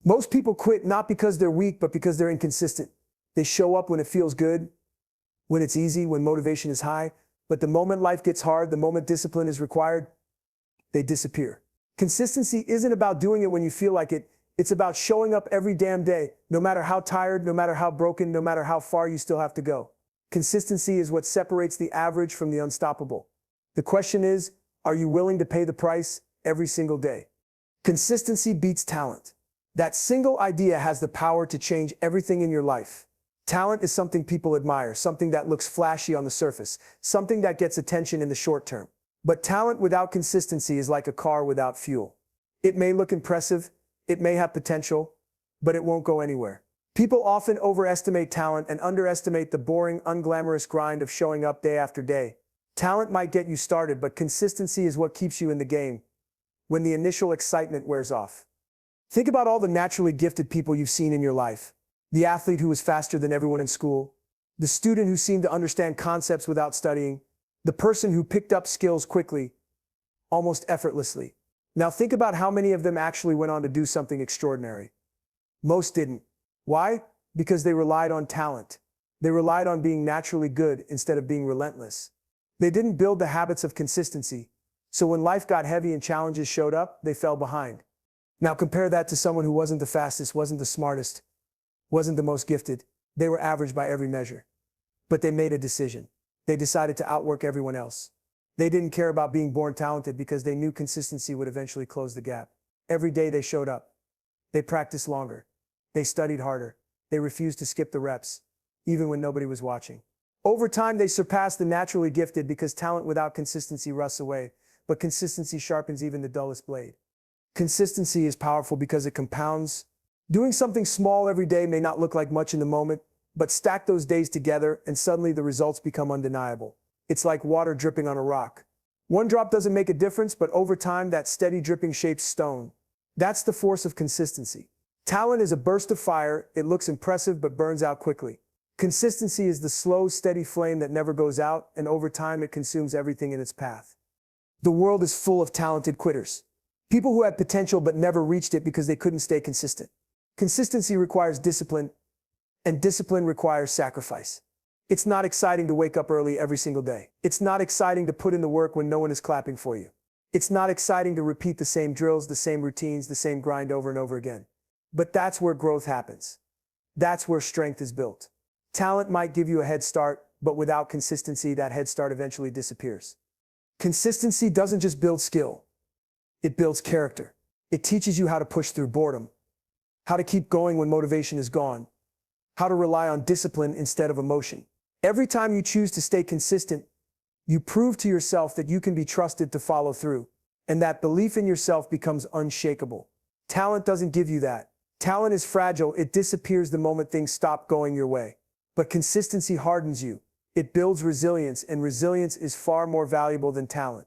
Most people quit not because they're weak, but because they're inconsistent. They show up when it feels good, when it's easy, when motivation is high, but the moment life gets hard, the moment discipline is required, they disappear. Consistency isn't about doing it when you feel like it. It's about showing up every damn day, no matter how tired, no matter how broken, no matter how far you still have to go. Consistency is what separates the average from the unstoppable. The question is, are you willing to pay the price every single day? Consistency beats talent. That single idea has the power to change everything in your life. Talent is something people admire, something that looks flashy on the surface, something that gets attention in the short term. But talent without consistency is like a car without fuel. It may look impressive, it may have potential, but it won't go anywhere. People often overestimate talent and underestimate the boring, unglamorous grind of showing up day after day. Talent might get you started, but consistency is what keeps you in the game when the initial excitement wears off. Think about all the naturally gifted people you've seen in your life. The athlete who was faster than everyone in school, the student who seemed to understand concepts without studying, the person who picked up skills quickly, almost effortlessly. Now think about how many of them actually went on to do something extraordinary. Most didn't. Why? Because they relied on talent. They relied on being naturally good instead of being relentless. They didn't build the habits of consistency, so when life got heavy and challenges showed up, they fell behind. Now compare that to someone who wasn't the fastest, wasn't the smartest, wasn't the most gifted. They were average by every measure. But they made a decision. They decided to outwork everyone else. They didn't care about being born talented because they knew consistency would eventually close the gap. Every day they showed up. They practiced longer. They studied harder. They refused to skip the reps, even when nobody was watching. Over time, they surpassed the naturally gifted because talent without consistency rusts away, but consistency sharpens even the dullest blade. Consistency is powerful because it compounds. Doing something small every day may not look like much in the moment, but stack those days together and suddenly the results become undeniable. It's like water dripping on a rock. One drop doesn't make a difference, but over time, that steady dripping shapes stone. That's the force of consistency. Talent is a burst of fire. It looks impressive but burns out quickly. Consistency is the slow, steady flame that never goes out, and over time it consumes everything in its path. The world is full of talented quitters. People who had potential but never reached it because they couldn't stay consistent. Consistency requires discipline, and discipline requires sacrifice. It's not exciting to wake up early every single day. It's not exciting to put in the work when no one is clapping for you. It's not exciting to repeat the same drills, the same routines, the same grind over and over again. But that's where growth happens. That's where strength is built. Talent might give you a head start, but without consistency, that head start eventually disappears. Consistency doesn't just build skill. It builds character. It teaches you how to push through boredom, how to keep going when motivation is gone, how to rely on discipline instead of emotion. Every time you choose to stay consistent, you prove to yourself that you can be trusted to follow through, and that belief in yourself becomes unshakable. Talent doesn't give you that. Talent is fragile. It disappears the moment things stop going your way. But consistency hardens you. It builds resilience, and resilience is far more valuable than talent.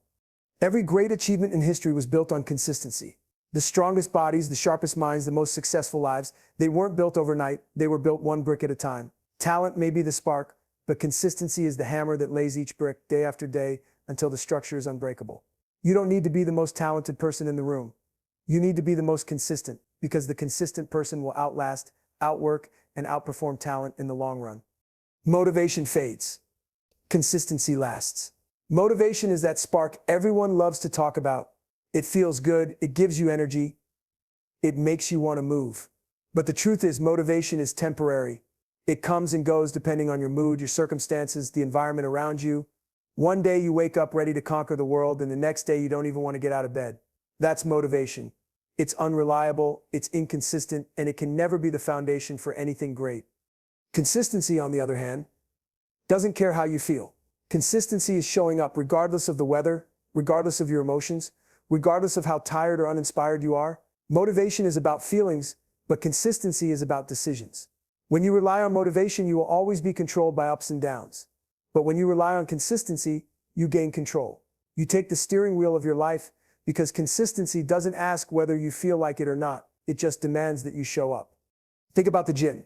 Every great achievement in history was built on consistency. The strongest bodies, the sharpest minds, the most successful lives, they weren't built overnight. They were built one brick at a time. Talent may be the spark, but consistency is the hammer that lays each brick day after day until the structure is unbreakable. You don't need to be the most talented person in the room. You need to be the most consistent, because the consistent person will outlast, outwork, and outperform talent in the long run. Motivation fades. Consistency lasts. Motivation is that spark everyone loves to talk about. It feels good, it gives you energy, it makes you want to move. But the truth is, motivation is temporary. It comes and goes depending on your mood, your circumstances, the environment around you. One day you wake up ready to conquer the world, and the next day you don't even want to get out of bed. That's motivation. It's unreliable, it's inconsistent, and it can never be the foundation for anything great. Consistency, on the other hand, doesn't care how you feel. Consistency is showing up regardless of the weather, regardless of your emotions, regardless of how tired or uninspired you are. Motivation is about feelings, but consistency is about decisions. When you rely on motivation, you will always be controlled by ups and downs. But when you rely on consistency, you gain control. You take the steering wheel of your life, because consistency doesn't ask whether you feel like it or not. It just demands that you show up. Think about the gym.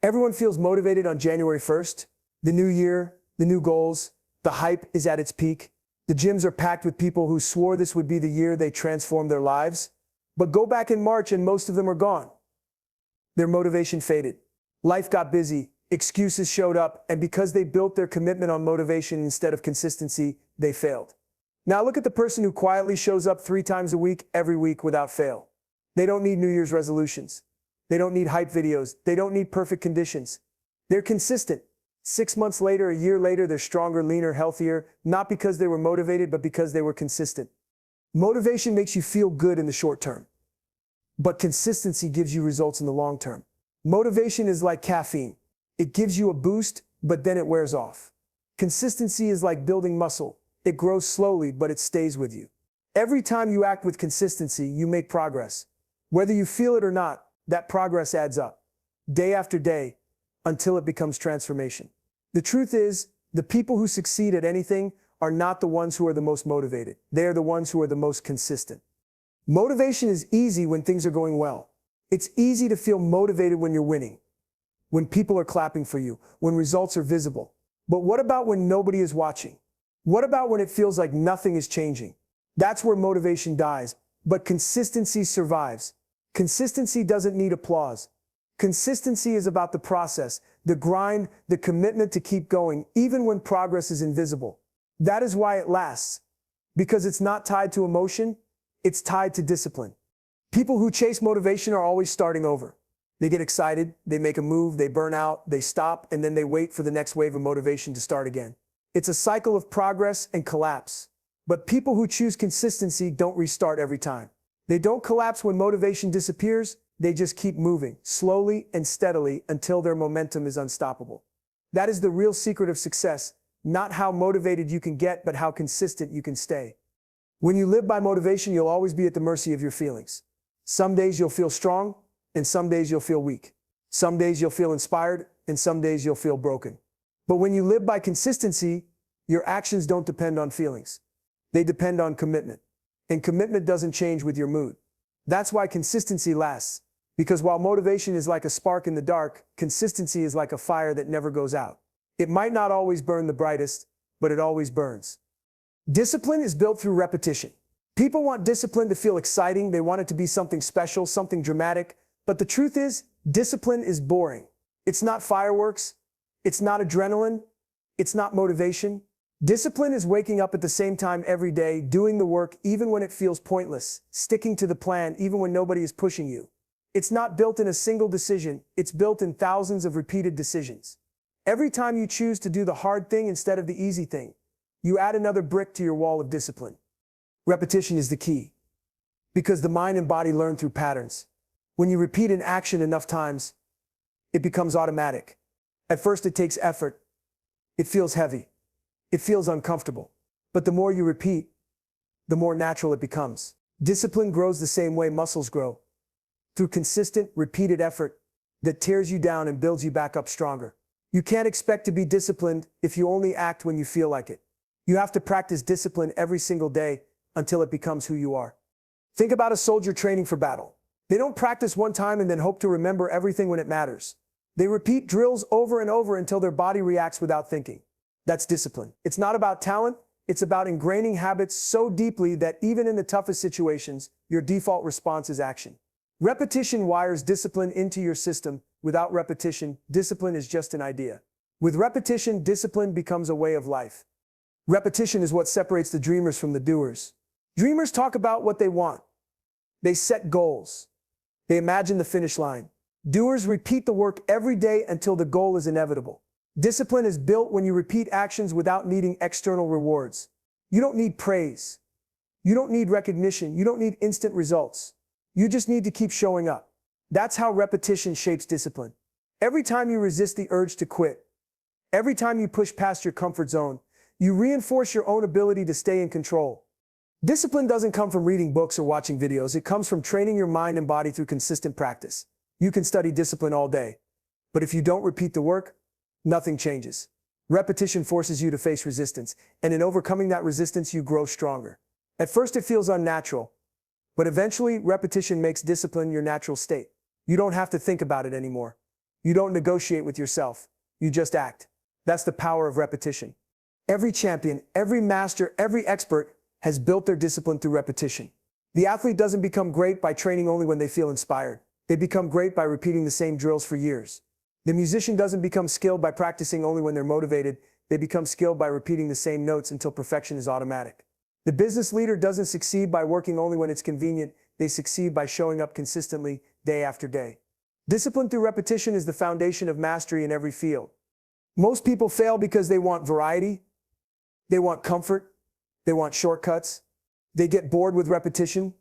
Everyone feels motivated on January 1st. The new year, the new goals, the hype is at its peak. The gyms are packed with people who swore this would be the year they transformed their lives. But go back in March and most of them are gone. Their motivation faded. Life got busy, excuses showed up, and because they built their commitment on motivation instead of consistency, they failed. Now look at the person who quietly shows up 3 times a week, every week without fail. They don't need New Year's resolutions. They don't need hype videos. They don't need perfect conditions. They're consistent. 6 months later, a year later, they're stronger, leaner, healthier, not because they were motivated, but because they were consistent. Motivation makes you feel good in the short term, but consistency gives you results in the long term. Motivation is like caffeine. It gives you a boost, but then it wears off. Consistency is like building muscle. It grows slowly, but it stays with you. Every time you act with consistency, you make progress. Whether you feel it or not, that progress adds up, day after day, until it becomes transformation. The truth is, the people who succeed at anything are not the ones who are the most motivated. They are the ones who are the most consistent. Motivation is easy when things are going well. It's easy to feel motivated when you're winning, when people are clapping for you, when results are visible. But what about when nobody is watching? What about when it feels like nothing is changing? That's where motivation dies, but consistency survives. Consistency doesn't need applause. Consistency is about the process, the grind, the commitment to keep going, even when progress is invisible. That is why it lasts. Because it's not tied to emotion, it's tied to discipline. People who chase motivation are always starting over. They get excited, they make a move, they burn out, they stop, and then they wait for the next wave of motivation to start again. It's a cycle of progress and collapse. But people who choose consistency don't restart every time. They don't collapse when motivation disappears, they just keep moving, slowly and steadily, until their momentum is unstoppable. That is the real secret of success, not how motivated you can get, but how consistent you can stay. When you live by motivation, you'll always be at the mercy of your feelings. Some days you'll feel strong, and some days you'll feel weak. Some days you'll feel inspired, and some days you'll feel broken. But when you live by consistency, your actions don't depend on feelings. They depend on commitment. And commitment doesn't change with your mood. That's why consistency lasts. Because while motivation is like a spark in the dark, consistency is like a fire that never goes out. It might not always burn the brightest, but it always burns. Discipline is built through repetition. People want discipline to feel exciting. They want it to be something special, something dramatic. But the truth is, discipline is boring. It's not fireworks. It's not adrenaline. It's not motivation. Discipline is waking up at the same time every day, doing the work even when it feels pointless, sticking to the plan even when nobody is pushing you. It's not built in a single decision. It's built in thousands of repeated decisions. Every time you choose to do the hard thing instead of the easy thing, you add another brick to your wall of discipline. Repetition is the key, because the mind and body learn through patterns. When you repeat an action enough times, it becomes automatic. At first it takes effort. It feels heavy. It feels uncomfortable. But the more you repeat, the more natural it becomes. Discipline grows the same way muscles grow, through consistent, repeated effort that tears you down and builds you back up stronger. You can't expect to be disciplined if you only act when you feel like it. You have to practice discipline every single day until it becomes who you are. Think about a soldier training for battle. They don't practice one time and then hope to remember everything when it matters. They repeat drills over and over until their body reacts without thinking. That's discipline. It's not about talent. It's about ingraining habits so deeply that even in the toughest situations, your default response is action. Repetition wires discipline into your system. Without repetition, discipline is just an idea. With repetition, discipline becomes a way of life. Repetition is what separates the dreamers from the doers. Dreamers talk about what they want. They set goals. They imagine the finish line. Doers repeat the work every day until the goal is inevitable. Discipline is built when you repeat actions without needing external rewards. You don't need praise. You don't need recognition. You don't need instant results. You just need to keep showing up. That's how repetition shapes discipline. Every time you resist the urge to quit, every time you push past your comfort zone, you reinforce your own ability to stay in control. Discipline doesn't come from reading books or watching videos. It comes from training your mind and body through consistent practice. You can study discipline all day, but if you don't repeat the work, nothing changes. Repetition forces you to face resistance, and in overcoming that resistance, you grow stronger. At first, it feels unnatural, but eventually, repetition makes discipline your natural state. You don't have to think about it anymore. You don't negotiate with yourself. You just act. That's the power of repetition. Every champion, every master, every expert has built their discipline through repetition. The athlete doesn't become great by training only when they feel inspired. They become great by repeating the same drills for years. The musician doesn't become skilled by practicing only when they're motivated. They become skilled by repeating the same notes until perfection is automatic. The business leader doesn't succeed by working only when it's convenient. They succeed by showing up consistently, day after day. Discipline through repetition is the foundation of mastery in every field. Most people fail because they want variety, they want comfort, they want shortcuts. They get bored with repetition,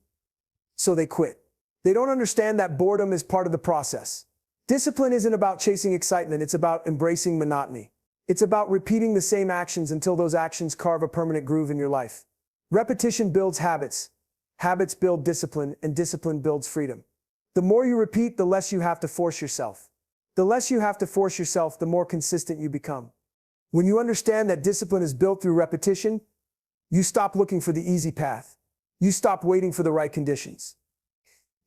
so they quit. They don't understand that boredom is part of the process. Discipline isn't about chasing excitement, it's about embracing monotony. It's about repeating the same actions until those actions carve a permanent groove in your life. Repetition builds habits. Habits build discipline, and discipline builds freedom. The more you repeat, the less you have to force yourself. The less you have to force yourself, the more consistent you become. When you understand that discipline is built through repetition, you stop looking for the easy path. You stop waiting for the right conditions.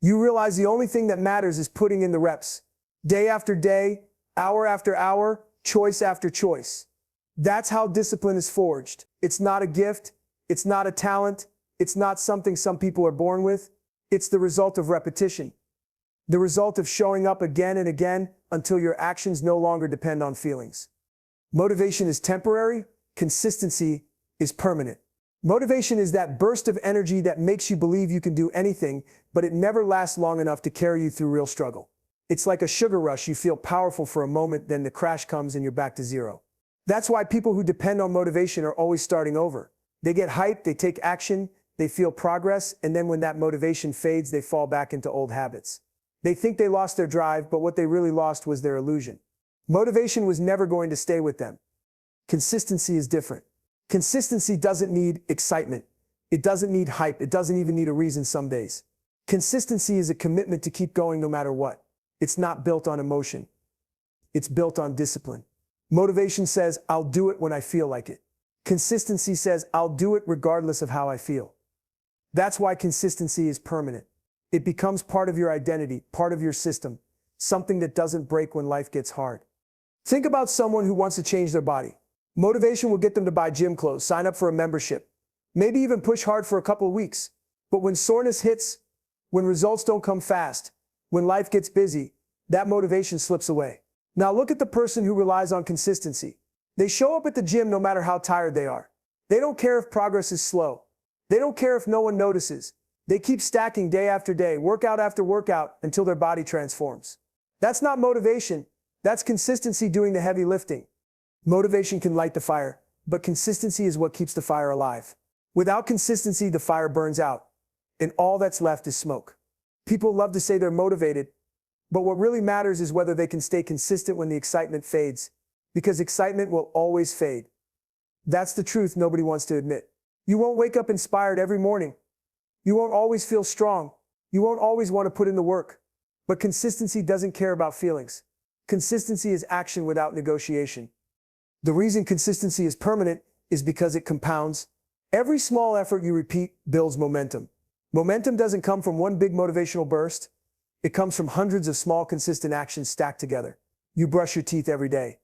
You realize the only thing that matters is putting in the reps. Day after day, hour after hour, choice after choice. That's how discipline is forged. It's not a gift. It's not a talent. It's not something some people are born with. It's the result of repetition. The result of showing up again and again until your actions no longer depend on feelings. Motivation is temporary. Consistency is permanent. Motivation is that burst of energy that makes you believe you can do anything, but it never lasts long enough to carry you through real struggle. It's like a sugar rush. You feel powerful for a moment, then the crash comes and you're back to zero. That's why people who depend on motivation are always starting over. They get hyped, they take action, they feel progress, and then when that motivation fades, they fall back into old habits. They think they lost their drive, but what they really lost was their illusion. Motivation was never going to stay with them. Consistency is different. Consistency doesn't need excitement. It doesn't need hype. It doesn't even need a reason some days. Consistency is a commitment to keep going no matter what. It's not built on emotion. It's built on discipline. Motivation says, I'll do it when I feel like it. Consistency says, I'll do it regardless of how I feel. That's why consistency is permanent. It becomes part of your identity, part of your system, something that doesn't break when life gets hard. Think about someone who wants to change their body. Motivation will get them to buy gym clothes, sign up for a membership, maybe even push hard for a couple of weeks. But when soreness hits, when results don't come fast, when life gets busy, that motivation slips away. Now look at the person who relies on consistency. They show up at the gym no matter how tired they are. They don't care if progress is slow. They don't care if no one notices. They keep stacking day after day, workout after workout, until their body transforms. That's not motivation. That's consistency doing the heavy lifting. Motivation can light the fire, but consistency is what keeps the fire alive. Without consistency, the fire burns out, and all that's left is smoke. People love to say they're motivated, but what really matters is whether they can stay consistent when the excitement fades, because excitement will always fade. That's the truth nobody wants to admit. You won't wake up inspired every morning. You won't always feel strong. You won't always want to put in the work. But consistency doesn't care about feelings. Consistency is action without negotiation. The reason consistency is permanent is because it compounds. Every small effort you repeat builds momentum. Momentum doesn't come from one big motivational burst. It comes from hundreds of small, consistent actions stacked together. You brush your teeth every day.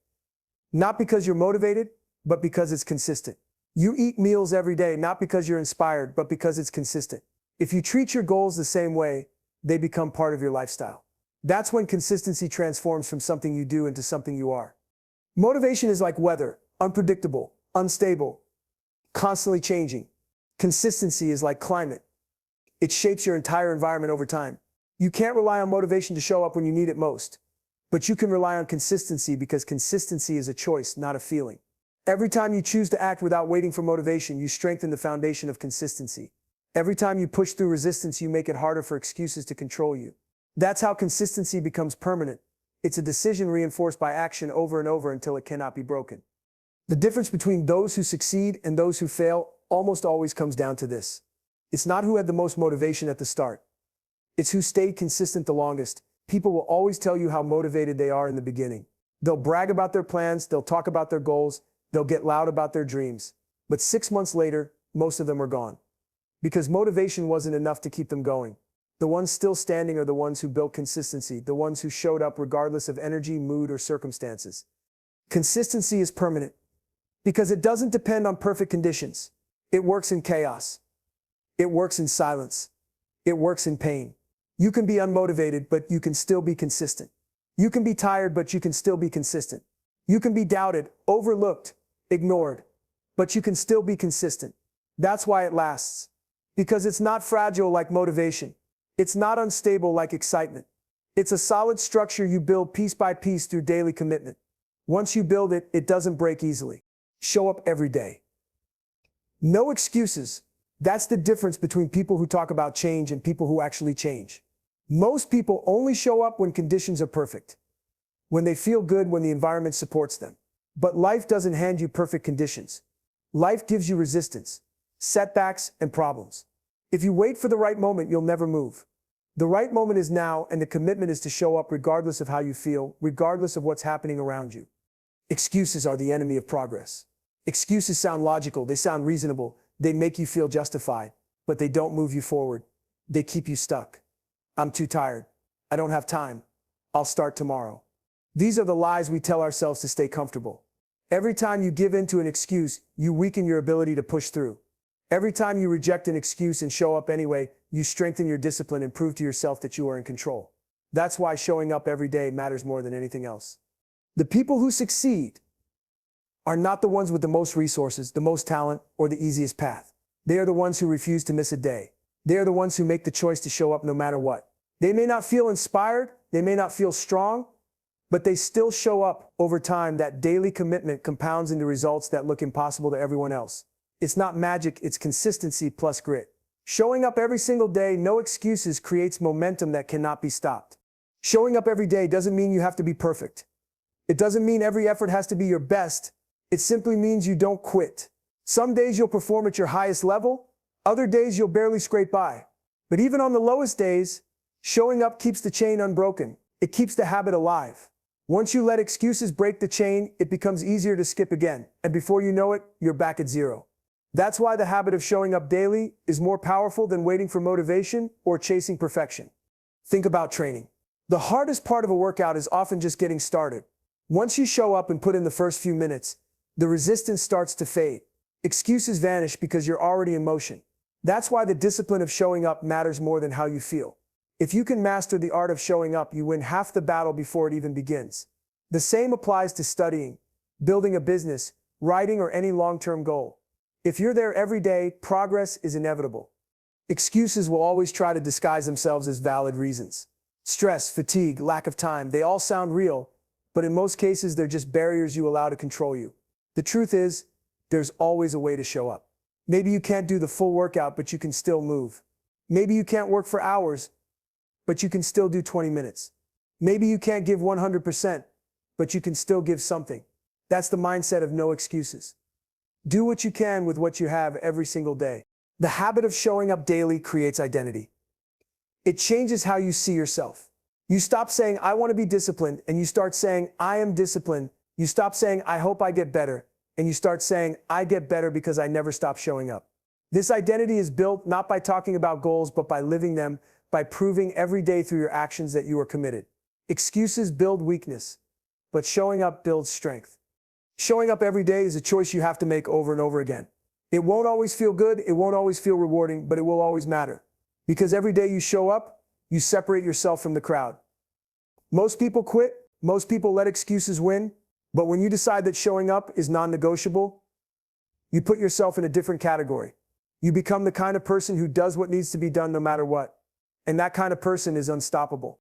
Not because you're motivated, but because it's consistent. You eat meals every day, not because you're inspired, but because it's consistent. If you treat your goals the same way, they become part of your lifestyle. That's when consistency transforms from something you do into something you are. Motivation is like weather, unpredictable, unstable, constantly changing. Consistency is like climate. It shapes your entire environment over time. You can't rely on motivation to show up when you need it most, but you can rely on consistency because consistency is a choice, not a feeling. Every time you choose to act without waiting for motivation, you strengthen the foundation of consistency. Every time you push through resistance, you make it harder for excuses to control you. That's how consistency becomes permanent. It's a decision reinforced by action over and over until it cannot be broken. The difference between those who succeed and those who fail almost always comes down to this. It's not who had the most motivation at the start. It's who stayed consistent the longest. People will always tell you how motivated they are in the beginning. They'll brag about their plans, they'll talk about their goals, they'll get loud about their dreams. But 6 months later, most of them are gone. Because motivation wasn't enough to keep them going. The ones still standing are the ones who built consistency, the ones who showed up regardless of energy, mood, or circumstances. Consistency is permanent because it doesn't depend on perfect conditions. It works in chaos. It works in silence. It works in pain. You can be unmotivated, but you can still be consistent. You can be tired, but you can still be consistent. You can be doubted, overlooked, ignored, but you can still be consistent. That's why it lasts. Because it's not fragile like motivation. It's not unstable like excitement. It's a solid structure you build piece by piece through daily commitment. Once you build it, it doesn't break easily. Show up every day. No excuses. That's the difference between people who talk about change and people who actually change. Most people only show up when conditions are perfect, when they feel good, when the environment supports them. But life doesn't hand you perfect conditions. Life gives you resistance, setbacks, and problems. If you wait for the right moment, you'll never move. The right moment is now, and the commitment is to show up regardless of how you feel, regardless of what's happening around you. Excuses are the enemy of progress. Excuses sound logical, they sound reasonable, they make you feel justified, but they don't move you forward. They keep you stuck. I'm too tired. I don't have time. I'll start tomorrow. These are the lies we tell ourselves to stay comfortable. Every time you give in to an excuse, you weaken your ability to push through. Every time you reject an excuse and show up anyway, you strengthen your discipline and prove to yourself that you are in control. That's why showing up every day matters more than anything else. The people who succeed are not the ones with the most resources, the most talent, or the easiest path. They are the ones who refuse to miss a day. They are the ones who make the choice to show up no matter what. They may not feel inspired, they may not feel strong, but they still show up. Over time. That daily commitment compounds into results that look impossible to everyone else. It's not magic, it's consistency plus grit. Showing up every single day, no excuses, creates momentum that cannot be stopped. Showing up every day doesn't mean you have to be perfect. It doesn't mean every effort has to be your best. It simply means you don't quit. Some days you'll perform at your highest level, other days you'll barely scrape by. But even on the lowest days, showing up keeps the chain unbroken. It keeps the habit alive. Once you let excuses break the chain, it becomes easier to skip again. And before you know it, you're back at zero. That's why the habit of showing up daily is more powerful than waiting for motivation or chasing perfection. Think about training. The hardest part of a workout is often just getting started. Once you show up and put in the first few minutes, the resistance starts to fade. Excuses vanish because you're already in motion. That's why the discipline of showing up matters more than how you feel. If you can master the art of showing up, you win half the battle before it even begins. The same applies to studying, building a business, writing, or any long-term goal. If you're there every day, progress is inevitable. Excuses will always try to disguise themselves as valid reasons. Stress, fatigue, lack of time, they all sound real, but in most cases they're just barriers you allow to control you. The truth is, there's always a way to show up. Maybe you can't do the full workout, but you can still move. Maybe you can't work for hours, but you can still do 20 minutes. Maybe you can't give 100%, but you can still give something. That's the mindset of no excuses. Do what you can with what you have every single day. The habit of showing up daily creates identity. It changes how you see yourself. You stop saying, I want to be disciplined, and you start saying, I am disciplined. You stop saying, I hope I get better, and you start saying, I get better because I never stop showing up. This identity is built not by talking about goals, but by living them, by proving every day through your actions that you are committed. Excuses build weakness, but showing up builds strength. Showing up every day is a choice you have to make over and over again. It won't always feel good, it won't always feel rewarding, but it will always matter. Because every day you show up, you separate yourself from the crowd. Most people quit, most people let excuses win, but when you decide that showing up is non-negotiable, you put yourself in a different category. You become the kind of person who does what needs to be done no matter what. And that kind of person is unstoppable.